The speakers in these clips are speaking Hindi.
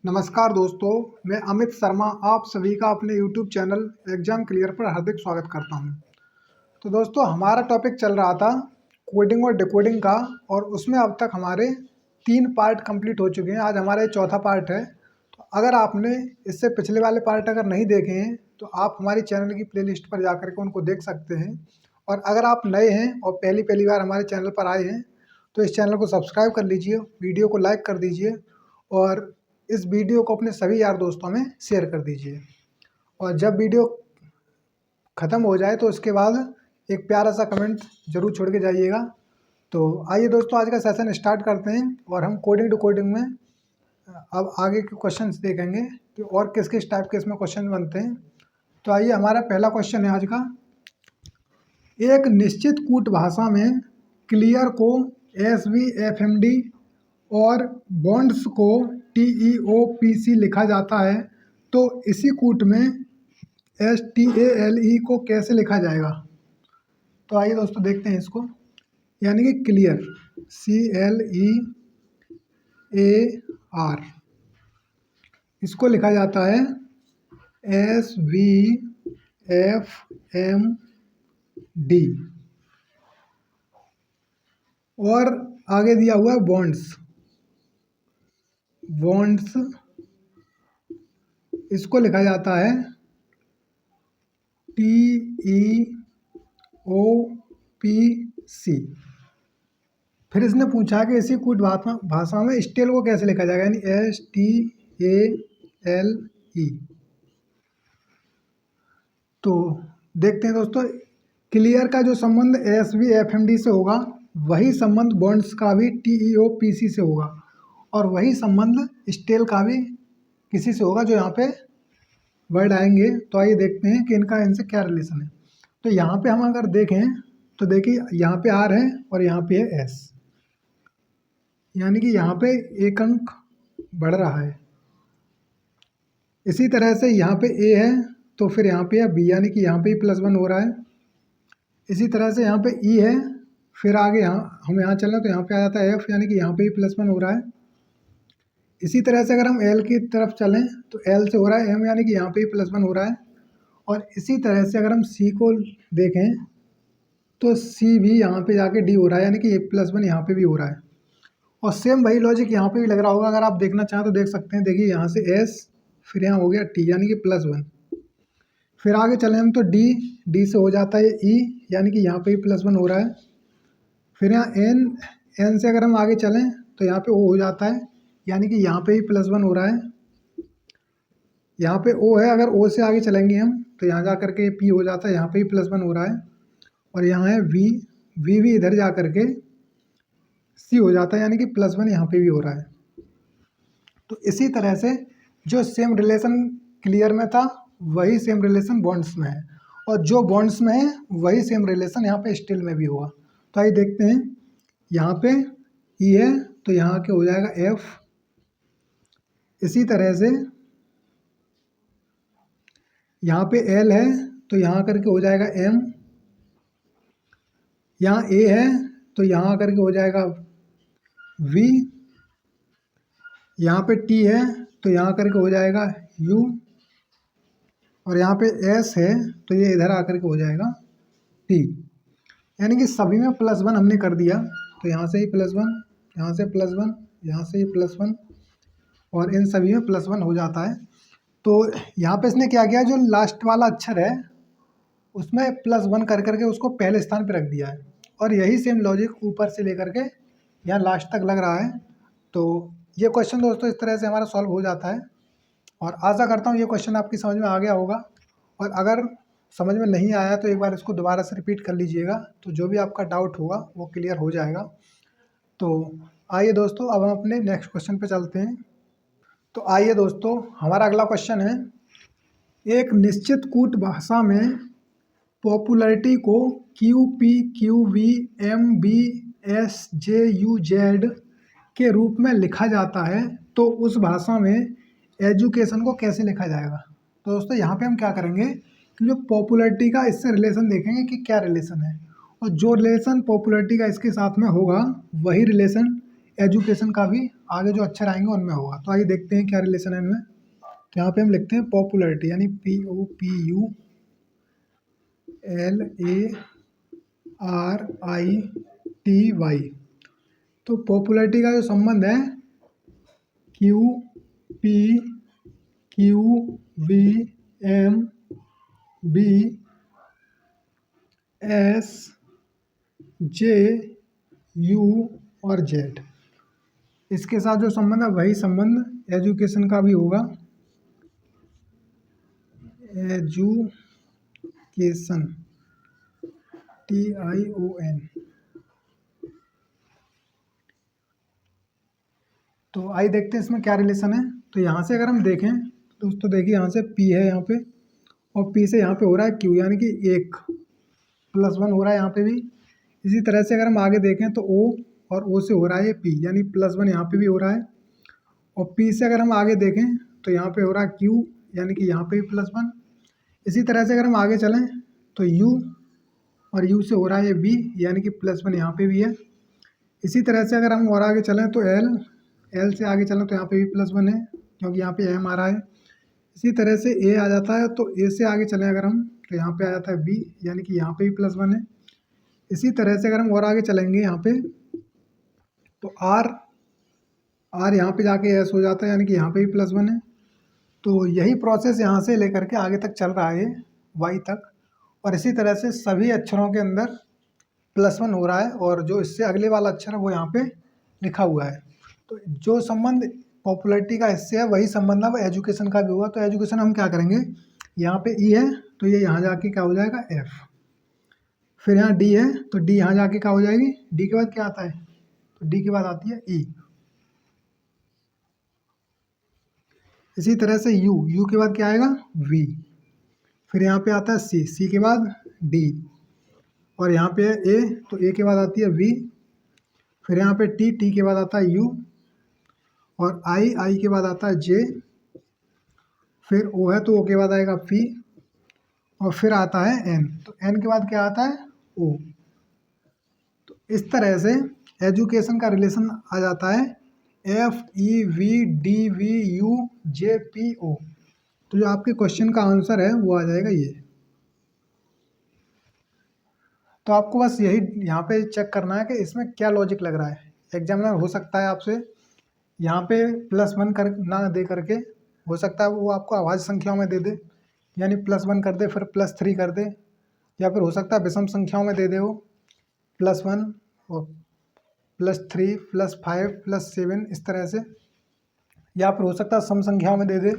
नमस्कार दोस्तों, मैं अमित शर्मा आप सभी का अपने YouTube चैनल एग्जाम क्लियर पर हार्दिक स्वागत करता हूं। तो दोस्तों, हमारा टॉपिक चल रहा था कोडिंग और डिकोडिंग का, और उसमें अब तक हमारे 3 पार्ट कंप्लीट हो चुके हैं। आज हमारा ये चौथा पार्ट है। तो अगर आपने इससे पिछले वाले पार्ट अगर नहीं देखे हैं तो आप हमारे चैनल की प्लेलिस्ट पर जाकर के उनको देख सकते हैं। और अगर आप नए हैं और पहली बार हमारे चैनल पर आए हैं तो इस चैनल को सब्सक्राइब कर लीजिए, वीडियो को लाइक कर दीजिए और इस वीडियो को अपने सभी यार दोस्तों में शेयर कर दीजिए। और जब वीडियो ख़त्म हो जाए तो उसके बाद एक प्यारा सा कमेंट ज़रूर छोड़ के जाइएगा। तो आइए दोस्तों, आज का सेशन स्टार्ट करते हैं और हम कोडिंग टू कोडिंग में अब आगे के क्वेश्चंस देखेंगे कि और किस किस टाइप के इसमें क्वेश्चन बनते हैं। तो आइए, हमारा पहला क्वेश्चन है आज का। एक निश्चित कूट भाषा में क्लियर को SVFMD और बॉन्ड्स को TEOPC लिखा जाता है, तो इसी कूट में STALE को कैसे लिखा जाएगा। तो आइए दोस्तों देखते हैं इसको। यानी कि क्लियर CLEAR, इसको लिखा जाता है SVFMD। और आगे दिया हुआ है बॉन्ड्स, इसको लिखा जाता है TEOPC। फिर इसने पूछा कि इसी कूट भाषा में स्टेल को कैसे लिखा जाएगा, यानी STALE। तो देखते हैं दोस्तों, क्लियर का जो संबंध SVFMD से होगा वही संबंध बॉन्ड्स का भी TEOPC से होगा, और वही संबंध स्टेल का भी किसी से होगा जो यहाँ पे वर्ड आएंगे। तो आइए देखते हैं कि इनसे क्या रिलेशन है। तो यहाँ पे हम अगर देखें तो देखिए, यहाँ पे R है और यहाँ पे है S, यानी कि यहाँ पे एक अंक बढ़ रहा है। इसी तरह से यहाँ पे A है तो फिर यहाँ पे है B, यानी कि यहाँ पे +1 हो रहा है। इसी तरह से यहाँ पे E है, फिर आगे हम यहाँ चलें तो यहाँ पे आ जाता है F, यानी कि यहाँ पे +1 हो रहा है। इसी तरह से अगर हम L की तरफ चलें तो L से हो रहा है M, यानी कि यहाँ पे +1 हो रहा है। और इसी तरह से अगर हम C को देखें तो C भी यहाँ पे जाके D हो रहा है, यानी कि +1 यहाँ पे भी हो रहा है। और सेम वही लॉजिक यहाँ पे भी लग रहा होगा, अगर आप देखना चाहें तो देख सकते हैं। देखिए, यहाँ से S, फिर यहाँ हो गया T, यानी कि +1। फिर आगे चलें हम तो D से हो जाता है E, यानी कि यहाँ पे +1 हो रहा है। फिर यहाँ N से अगर हम आगे चलें तो यहाँ पे O हो जाता है, यानी कि यहाँ पे भी +1 हो रहा है। यहाँ पे O है, अगर O से आगे चलेंगे हम तो यहाँ जा करके P हो जाता है, यहाँ पे भी +1 हो रहा है। और यहाँ है V भी इधर जा करके C हो जाता है, यानी कि +1 यहाँ पे भी हो रहा है। तो इसी तरह से जो सेम रिलेशन क्लियर में था वही सेम रिलेशन बॉन्ड्स में है, और जो बॉन्ड्स में है वही सेम रिलेशन यहाँ पे स्टील में भी होगा। तो आइए देखते हैं। यहाँ पे E है तो यहाँ के हो जाएगा F। इसी तरह से यहाँ पे L है तो यहाँ करके हो जाएगा M। यहाँ A है तो यहाँ करके हो जाएगा V। यहाँ पे T है तो यहाँ करके हो जाएगा U। और यहाँ पे S है तो ये इधर आकर के हो जाएगा T। यानी कि सभी में +1 हमने कर दिया। तो यहाँ से ही +1, यहाँ से +1, यहाँ से ही +1, और इन सभी में +1 हो जाता है। तो यहाँ पे इसने क्या किया, जो लास्ट वाला अक्षर है उसमें +1 कर करके उसको पहले स्थान पे रख दिया है। और यही सेम लॉजिक ऊपर से लेकर के यहाँ लास्ट तक लग रहा है। तो ये क्वेश्चन दोस्तों इस तरह से हमारा सॉल्व हो जाता है, और आशा करता हूँ ये क्वेश्चन आपकी समझ में आ गया होगा। और अगर समझ में नहीं आया तो एक बार इसको दोबारा से रिपीट कर लीजिएगा, तो जो भी आपका डाउट होगा वो क्लियर हो जाएगा। तो आइए दोस्तों, अब हम अपने नेक्स्ट क्वेश्चन पे चलते हैं। तो आइए दोस्तों, हमारा अगला क्वेश्चन है, एक निश्चित कूट भाषा में पॉपुलैरिटी को QP QV MB SJUZ के रूप में लिखा जाता है, तो उस भाषा में एजुकेशन को कैसे लिखा जाएगा। तो दोस्तों यहाँ पे हम क्या करेंगे कि जो पॉपुलैरिटी का इससे रिलेशन देखेंगे कि क्या रिलेशन है, और जो रिलेशन पॉपुलैरिटी का इसके साथ में होगा वही रिलेशन एजुकेशन का भी आगे जो अक्षर आएंगे उनमें होगा। तो आइए देखते हैं क्या रिलेशन है इनमें। तो यहाँ पे हम लिखते हैं पॉपुलैरिटी, यानी POPULARITY। तो पॉपुलैरिटी का जो संबंध है QPQVMBSJU और Z, इसके साथ जो संबंध है वही संबंध एजुकेशन का भी होगा। Education TION। तो आइए देखते हैं इसमें क्या रिलेशन है। तो यहाँ से अगर हम देखें तो दोस्तों देखिए, यहाँ से P है यहाँ पे, और P से यहाँ पे हो रहा है Q, यानी कि 1 +1 हो रहा है यहाँ पे भी। इसी तरह से अगर हम आगे देखें तो O, और O से हो रहा है ये P, यानी +1 यहाँ पे भी हो रहा है। और P से अगर हम आगे देखें तो यहाँ पे हो रहा है Q, यानी कि यहाँ पे भी +1। इसी तरह से अगर हम आगे चलें तो U, और U से हो रहा है ये B, यानी कि +1 यहाँ पे भी है। इसी तरह से अगर हम और आगे चलें तो L से आगे चलें तो यहाँ पे भी +1 है, क्योंकि यहाँ पे M आ रहा है। इसी तरह से A आ जाता है, तो A से आगे चलें अगर हम तो यहाँ पे आ जाता है B, यानी कि यहाँ पे भी +1 है। इसी तरह से अगर हम और आगे चलेंगे यहाँ पे तो R यहाँ पे जाके S हो जाता है, यानी कि यहाँ पे भी +1 है। तो यही प्रोसेस यहाँ से लेकर के आगे तक चल रहा है Y तक, और इसी तरह से सभी अक्षरों के अंदर +1 हो रहा है, और जो इससे अगले वाला अक्षर है वो यहाँ पे लिखा हुआ है। तो जो संबंध पॉपुलैरिटी का इससे है वही संबंध अब एजुकेशन का भी होगा। तो एजुकेशन हम क्या करेंगे, यहाँ पे E है तो ये यहाँ जाके क्या हो जाएगा F, फिर यहाँ D है तो D यहाँ जाके क्या हो जाएगी, D के बाद क्या आता है, तो D के बाद आती है E। इसी तरह से U के बाद क्या आएगा V, फिर यहाँ पे आता है C के बाद D, और यहाँ पे है A तो A के बाद आती है V, फिर यहाँ पे T के बाद आता है U, और I के बाद आता है J, फिर O है तो O के बाद आएगा P, और फिर आता है N, तो N के बाद क्या आता है O। तो इस तरह से एजुकेशन का रिलेशन आ जाता है FEVDVUJPO। तो जो आपके क्वेश्चन का आंसर है वो आ जाएगा ये। तो आपको बस यही यहाँ पे चेक करना है कि इसमें क्या लॉजिक लग रहा है। एग्जामिनर हो सकता है आपसे यहाँ पे +1 कर ना दे करके, हो सकता है वो आपको अभाज्य संख्याओं में दे दे, यानी +1 कर दे फिर +3 कर दे, या फिर हो सकता है विषम संख्याओं में दे दे वो +1 और +3 +5 +7 इस तरह से, या फिर हो सकता है सम संख्याओं में दे दे,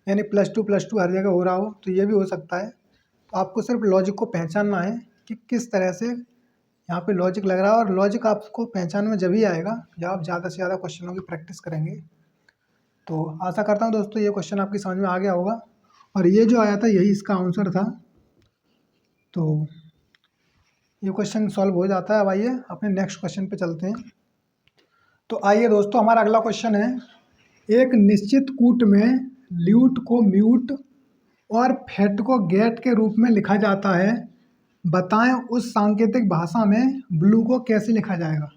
यानी +2 हर जगह हो रहा हो, तो ये भी हो सकता है। तो आपको सिर्फ लॉजिक को पहचानना है कि किस तरह से यहाँ पे लॉजिक लग रहा है, और लॉजिक आपको पहचान में जब ही आएगा जब आप ज़्यादा से ज़्यादा क्वेश्चनों की प्रैक्टिस करेंगे। तो आशा करता हूँ दोस्तों ये क्वेश्चन आपकी समझ में आ गया होगा, और ये जो आया था यही इसका आंसर था। तो ये क्वेश्चन सॉल्व हो जाता है। अब आइए अपने नेक्स्ट क्वेश्चन पे चलते हैं। तो आइए दोस्तों हमारा अगला क्वेश्चन है, एक निश्चित कूट में ल्यूट को म्यूट और फेट को गेट के रूप में लिखा जाता है, बताएं उस सांकेतिक भाषा में ब्लू को कैसे लिखा जाएगा।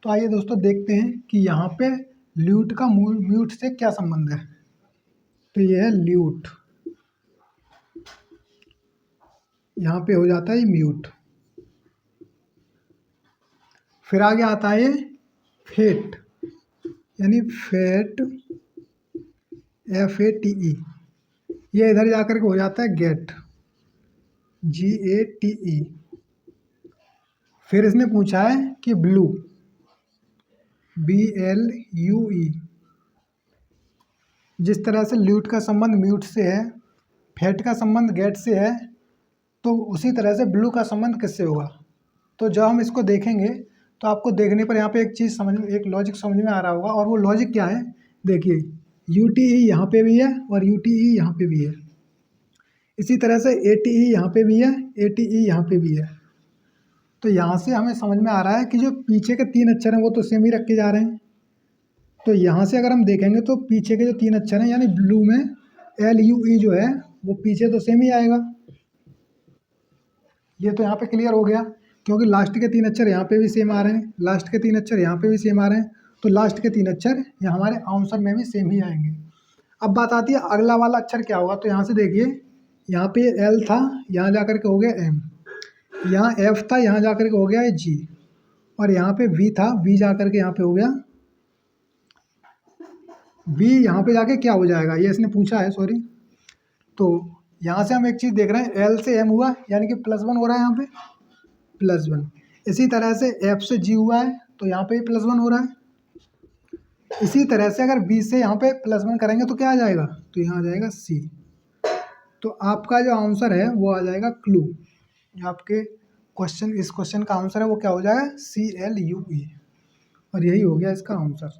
तो आइए दोस्तों देखते हैं कि यहाँ पे ल्यूट का म्यूट से क्या संबंध है। तो ये है ल्यूट, यहाँ पे हो जाता है म्यूट। फिर आगे आता है ये फेट, यानी फेट FATE, ये इधर जाकर के हो जाता है गेट GATE। फिर इसने पूछा है कि ब्लू BLUE। जिस तरह से ल्यूट का संबंध म्यूट से है, फेट का संबंध गेट से है, तो उसी तरह से ब्लू का संबंध किससे होगा। तो जब हम इसको देखेंगे तो आपको देखने पर यहाँ पे एक चीज़ समझ में, एक लॉजिक समझ में आ रहा होगा, और वो लॉजिक क्या है देखिए, UTE यहाँ पे भी है और UTE यहाँ पे भी है, इसी तरह से ATE यहाँ पे भी है, ATE यहाँ पे भी है। तो यहाँ से हमें समझ में आ रहा है कि जो पीछे के 3 अक्षर हैं वो तो सेम ही रखे जा रहे हैं। तो यहाँ से अगर हम देखेंगे तो पीछे के जो 3 अक्षर हैं, यानी ब्लू में LUE जो है वो पीछे तो सेम ही आएगा। ये तो यहाँ पे क्लियर हो गया, क्योंकि लास्ट के 3 अक्षर यहाँ पे भी सेम आ रहे हैं, लास्ट के 3 अक्षर यहाँ पे भी सेम आ रहे हैं, तो लास्ट के 3 अक्षर ये हमारे आंसर में भी सेम ही आएंगे। अब बात आती है अगला वाला अक्षर क्या होगा। तो यहाँ से देखिए, यहाँ पे एल था, यहाँ जा कर के हो गया एम, यहाँ एफ था, यहाँ जा कर के हो गया है जी, और यहाँ पे वी था, वी जा कर के यहाँ पे हो गया वी, यहाँ पे जाके क्या हो जाएगा ये इसने पूछा है, सॉरी। तो यहाँ से हम एक चीज़ देख रहे हैं, एल से एम हुआ यानी कि +1 हो रहा है यहाँ पे, +1। इसी तरह से एफ से जी हुआ है तो यहाँ पे +1 हो रहा है। इसी तरह से अगर बी से यहाँ पे +1 करेंगे तो क्या आ जाएगा, तो यहाँ आ जाएगा सी। तो आपका जो आंसर है वो आ जाएगा क्लू। जो आपके क्वेश्चन, इस क्वेश्चन का आंसर है वो क्या हो जाएगा, CLUE, और यही हो गया इसका आंसर।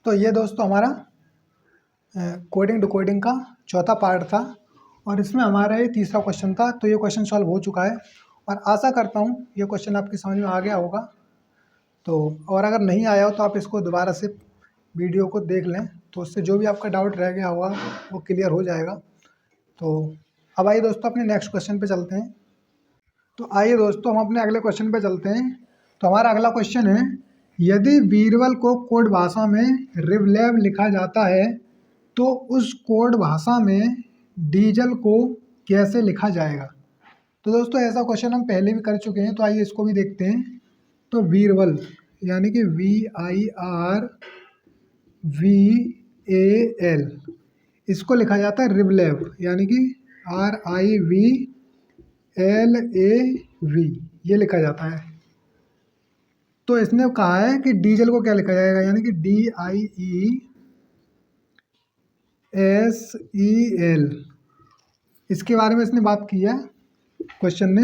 तो ये दोस्तों हमारा कोडिंग डिकोडिंग का चौथा पार्ट था, और इसमें हमारा ये तीसरा क्वेश्चन था। तो ये क्वेश्चन सॉल्व हो चुका है, और आशा करता हूँ ये क्वेश्चन आपकी समझ में आ गया होगा। तो और अगर नहीं आया हो तो आप इसको दोबारा से वीडियो को देख लें, तो उससे जो भी आपका डाउट रह गया होगा वो क्लियर हो जाएगा। तो अब आइए दोस्तों अपने नेक्स्ट क्वेश्चन पे चलते हैं। तो आइए दोस्तों हम अपने अगले क्वेश्चन पे चलते हैं। तो हमारा अगला क्वेश्चन है, यदि बीरबल को कोड भाषा में रिवलैब लिखा जाता है तो उस कोड भाषा में डीजल को कैसे लिखा जाएगा। तो दोस्तों ऐसा क्वेश्चन हम पहले भी कर चुके हैं, तो आइए इसको भी देखते हैं। तो बीरबल यानी कि VIRVAL, इसको लिखा जाता है रिवलैब यानी कि RIVLAV, ये लिखा जाता है। तो इसने कहा है कि डीजल को क्या लिखा जाएगा, यानी कि DIESEL। इसके बारे में इसने बात की है क्वेश्चन ने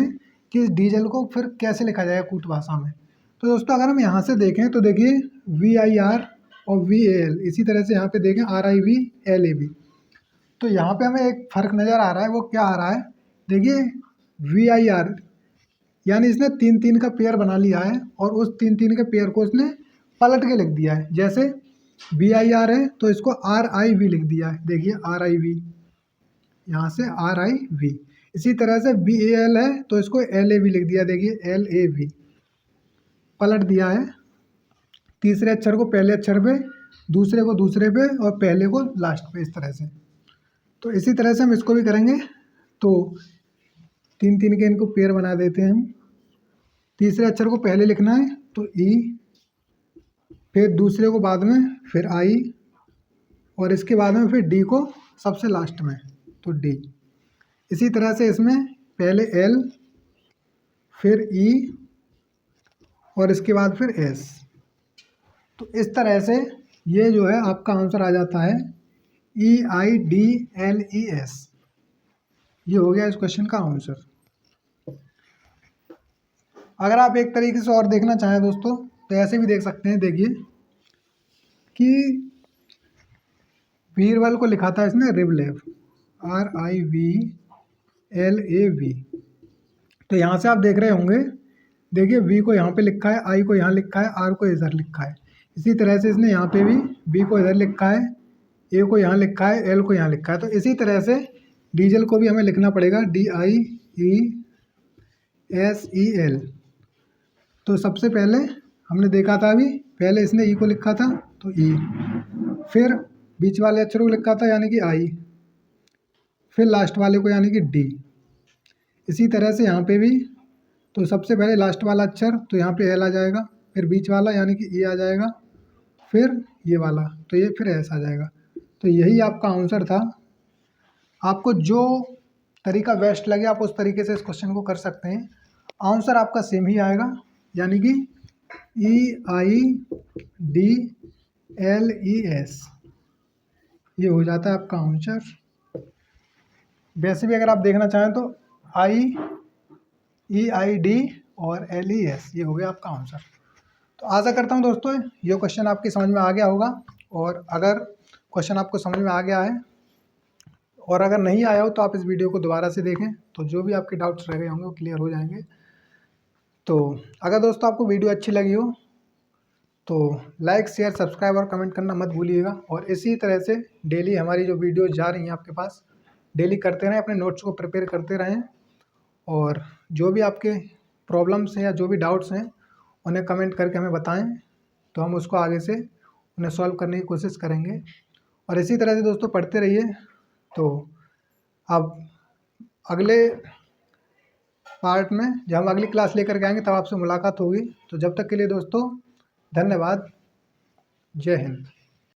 कि डीजल को फिर कैसे लिखा जाएगा कूट भाषा में। तो दोस्तों अगर हम यहाँ से देखें तो देखिए VIR और VAL, इसी तरह से यहाँ पे देखें RIVLAV। तो यहाँ पे हमें एक फ़र्क नज़र आ रहा है, वो क्या आ रहा है, देखिए VIR यानी इसने 3-3 का पेयर बना लिया है, और उस 3-3 के पेयर को इसने पलट के लिख दिया है। जैसे VIR है तो इसको RIV लिख दिया है, देखिए RIV, यहाँ से RIV। इसी तरह से VAL है तो इसको LAV लिख दिया, देखिए LAV, पलट दिया है। तीसरे अक्षर को पहले अक्षर पे, दूसरे को दूसरे पे, और पहले को लास्ट पे, इस तरह से। तो इसी तरह से हम इसको भी करेंगे। तो 3-3 के इनको पेयर बना देते हैं हम। तीसरे अक्षर को पहले लिखना है तो E, फिर दूसरे को बाद में, फिर I, और इसके बाद में फिर D को सबसे लास्ट में, तो D। इसी तरह से इसमें पहले L, फिर E, और इसके बाद फिर S। तो इस तरह से ये जो है आपका आंसर आ जाता है EIDLES। ये हो गया इस क्वेश्चन का आंसर। अगर आप एक तरीके से और देखना चाहें दोस्तों तो ऐसे भी देख सकते हैं। देखिए कि बीरबल को लिखा था इसने रिवलैब, RIVLAV। तो यहाँ से आप देख रहे होंगे, देखिए V को यहाँ पे लिखा है, I को यहाँ लिखा है, R को इधर लिखा है। इसी तरह से इसने यहाँ पे भी B को इधर लिखा है, A को यहाँ लिखा है, L को यहाँ लिखा है। तो इसी तरह से डीजल को भी हमें लिखना पड़ेगा DIESEL। तो सबसे पहले हमने देखा था अभी, पहले इसने E को लिखा था तो E, फिर बीच वाले अक्षर को लिखा था यानी कि I, फिर लास्ट वाले को यानी कि D। इसी तरह से यहाँ पे भी, तो सबसे पहले लास्ट वाला अक्षर तो यहाँ पे L आ जाएगा, फिर बीच वाला यानी कि E आ जाएगा, फिर ये वाला तो ये फिर S आ जाएगा। तो यही आपका आंसर था। आपको जो तरीका बेस्ट लगे आप उस तरीके से इस क्वेश्चन को कर सकते हैं, आंसर आपका सेम ही आएगा, यानी कि EIDLES, ये हो जाता है आपका आंसर। वैसे भी अगर आप देखना चाहें तो EID और LES, ये हो गया आपका आंसर। तो आशा करता हूँ दोस्तों ये क्वेश्चन आपकी समझ में आ गया होगा, और अगर क्वेश्चन आपको समझ में आ गया है और अगर नहीं आया हो तो आप इस वीडियो को दोबारा से देखें, तो जो भी आपके डाउट्स रह गए होंगे वो क्लियर हो जाएंगे। तो अगर दोस्तों आपको वीडियो अच्छी लगी हो तो लाइक, शेयर, सब्सक्राइब और कमेंट करना मत भूलिएगा। और इसी तरह से डेली हमारी जो वीडियो जा रही हैं आपके पास, डेली करते रहें, अपने नोट्स को प्रिपेयर करते रहें, और जो भी आपके प्रॉब्लम्स हैं या जो भी डाउट्स हैं उन्हें कमेंट करके हमें बताएं, तो हम उसको आगे से उन्हें सॉल्व करने की कोशिश करेंगे। और इसी तरह से दोस्तों पढ़ते रहिए। तो अब अगले पार्ट में जब हम अगली क्लास लेकर के आएंगे तब आपसे मुलाकात होगी। तो जब तक के लिए दोस्तों धन्यवाद। जय हिंद।